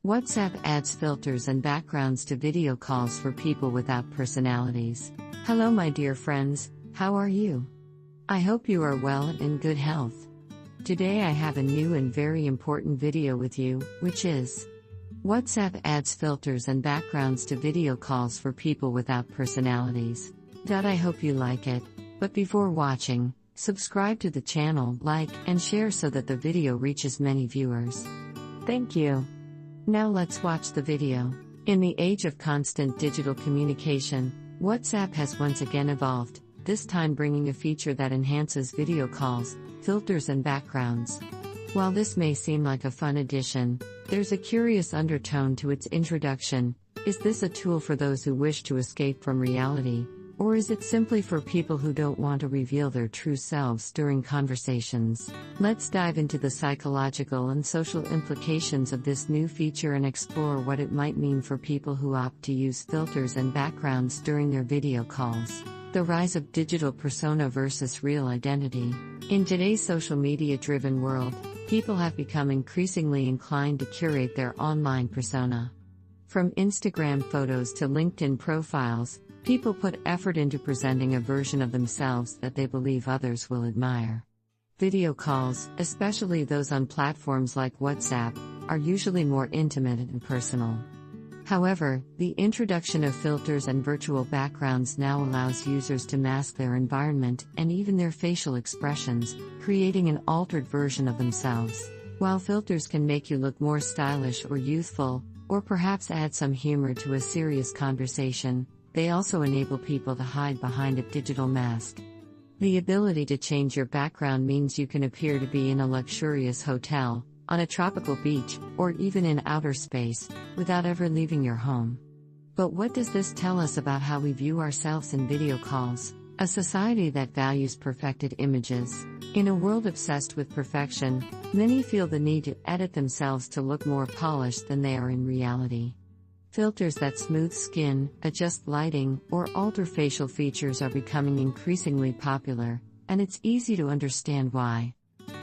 WhatsApp adds filters and backgrounds to video calls for people without personalities. Hello, my dear friends, how are you? I hope you are well and in good health. Today I have a new and very important video with you, which is WhatsApp adds filters and backgrounds to video calls for people without personalities. I hope you like it, but before watching, subscribe to the channel, like, and share so that the video reaches many viewers. Thank you. Now let's watch the video. In the age of constant digital communication, WhatsApp has once again evolved, this time bringing a feature that enhances video calls, filters and backgrounds. While this may seem like a fun addition, there's a curious undertone to its introduction. Is this a tool for those who wish to escape from reality, or is it simply for people who don't want to reveal their true selves during conversations? Let's dive into the psychological and social implications of this new feature and explore what it might mean for people who opt to use filters and backgrounds during their video calls. The rise of digital persona versus real identity. In today's social media-driven world, people have become increasingly inclined to curate their online persona. From Instagram photos to LinkedIn profiles, people put effort into presenting a version of themselves that they believe others will admire. Video calls, especially those on platforms like WhatsApp, are usually more intimate and personal. However, the introduction of filters and virtual backgrounds now allows users to mask their environment and even their facial expressions, creating an altered version of themselves. While filters can make you look more stylish or youthful, or perhaps add some humor to a serious conversation, they also enable people to hide behind a digital mask. The ability to change your background means you can appear to be in a luxurious hotel, on a tropical beach, or even in outer space, without ever leaving your home. But what does this tell us about how we view ourselves in video calls? A society that values perfected images. In a world obsessed with perfection, many feel the need to edit themselves to look more polished than they are in reality. Filters that smooth skin, adjust lighting, or alter facial features are becoming increasingly popular, and it's easy to understand why.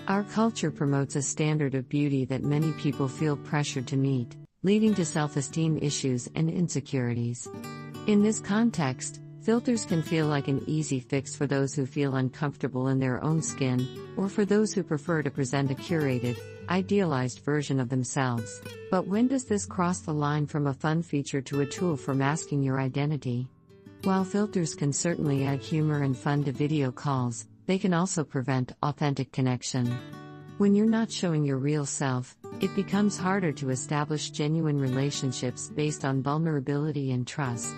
Our culture promotes a standard of beauty that many people feel pressured to meet, leading to self-esteem issues and insecurities. In this context, filters can feel like an easy fix for those who feel uncomfortable in their own skin, or for those who prefer to present a curated, idealized version of themselves. But when does this cross the line from a fun feature to a tool for masking your identity? While filters can certainly add humor and fun to video calls, they can also prevent authentic connection. When you're not showing your real self, it becomes harder to establish genuine relationships based on vulnerability and trust.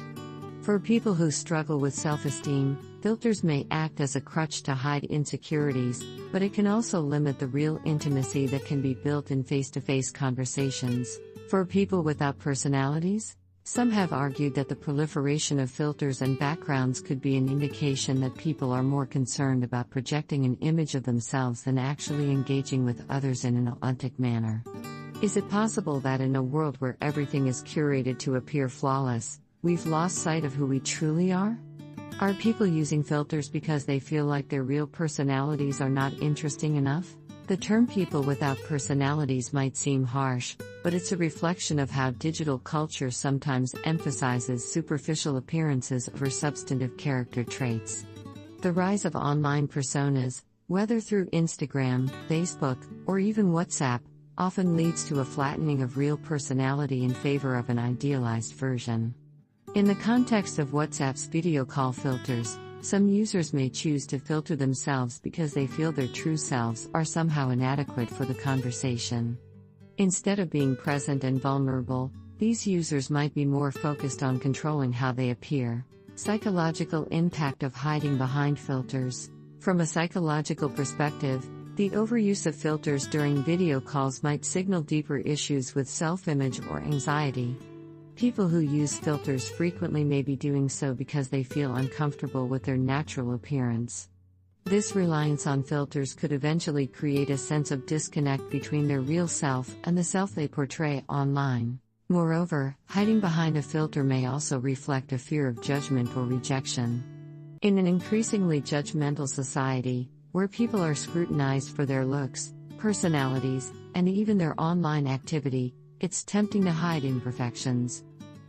For people who struggle with self-esteem, filters may act as a crutch to hide insecurities, but it can also limit the real intimacy that can be built in face-to-face conversations. For people without personalities, some have argued that the proliferation of filters and backgrounds could be an indication that people are more concerned about projecting an image of themselves than actually engaging with others in an authentic manner. Is it possible that in a world where everything is curated to appear flawless, we've lost sight of who we truly are? Are people using filters because they feel like their real personalities are not interesting enough? The term people without personalities might seem harsh, but it's a reflection of how digital culture sometimes emphasizes superficial appearances over substantive character traits. The rise of online personas, whether through Instagram, Facebook, or even WhatsApp, often leads to a flattening of real personality in favor of an idealized version. In the context of WhatsApp's video call filters, some users may choose to filter themselves because they feel their true selves are somehow inadequate for the conversation. Instead of being present and vulnerable, these users might be more focused on controlling how they appear. Psychological impact of hiding behind filters. From a psychological perspective, the overuse of filters during video calls might signal deeper issues with self-image or anxiety. People who use filters frequently may be doing so because they feel uncomfortable with their natural appearance. This reliance on filters could eventually create a sense of disconnect between their real self and the self they portray online. Moreover, hiding behind a filter may also reflect a fear of judgment or rejection. In an increasingly judgmental society, where people are scrutinized for their looks, personalities, and even their online activity, it's tempting to hide imperfections.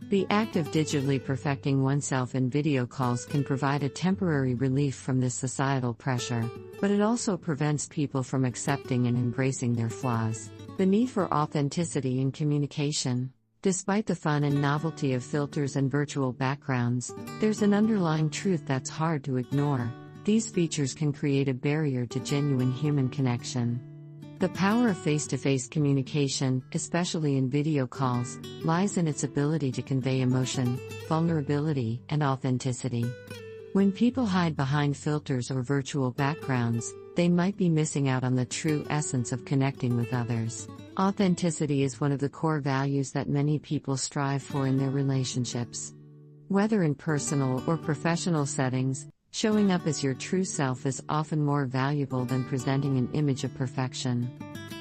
The act of digitally perfecting oneself in video calls can provide a temporary relief from this societal pressure, but it also prevents people from accepting and embracing their flaws. The need for authenticity in communication. Despite the fun and novelty of filters and virtual backgrounds, there's an underlying truth that's hard to ignore. These features can create a barrier to genuine human connection. The power of face-to-face communication, especially in video calls, lies in its ability to convey emotion, vulnerability, and authenticity. When people hide behind filters or virtual backgrounds, they might be missing out on the true essence of connecting with others. Authenticity is one of the core values that many people strive for in their relationships. Whether in personal or professional settings, showing up as your true self is often more valuable than presenting an image of perfection.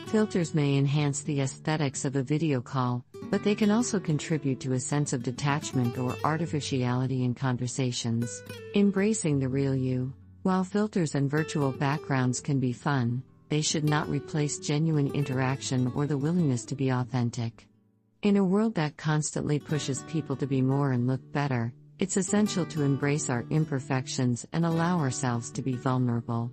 Filters may enhance the aesthetics of a video call, but they can also contribute to a sense of detachment or artificiality in conversations. Embracing the real you. While filters and virtual backgrounds can be fun, they should not replace genuine interaction or the willingness to be authentic. In a world that constantly pushes people to be more and look better, it's essential to embrace our imperfections and allow ourselves to be vulnerable.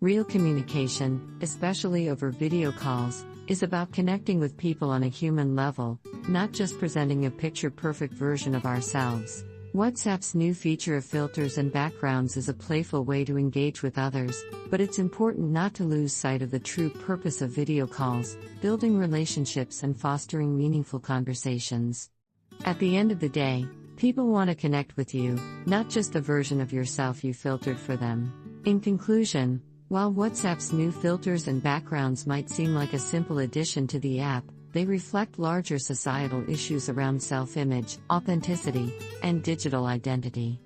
Real communication, especially over video calls, is about connecting with people on a human level, not just presenting a picture-perfect version of ourselves. WhatsApp's new feature of filters and backgrounds is a playful way to engage with others, but it's important not to lose sight of the true purpose of video calls, building relationships and fostering meaningful conversations. At the end of the day, people want to connect with you, not just the version of yourself you filtered for them. In conclusion, while WhatsApp's new filters and backgrounds might seem like a simple addition to the app, they reflect larger societal issues around self-image, authenticity, and digital identity.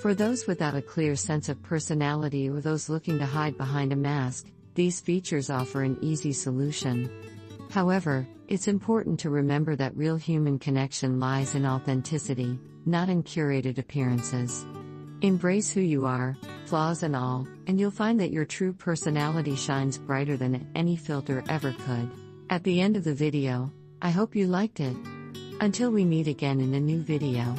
For those without a clear sense of personality or those looking to hide behind a mask, these features offer an easy solution. However, it's important to remember that real human connection lies in authenticity, not in curated appearances. Embrace who you are, flaws and all, and you'll find that your true personality shines brighter than any filter ever could. At the end of the video, I hope you liked it. Until we meet again in a new video.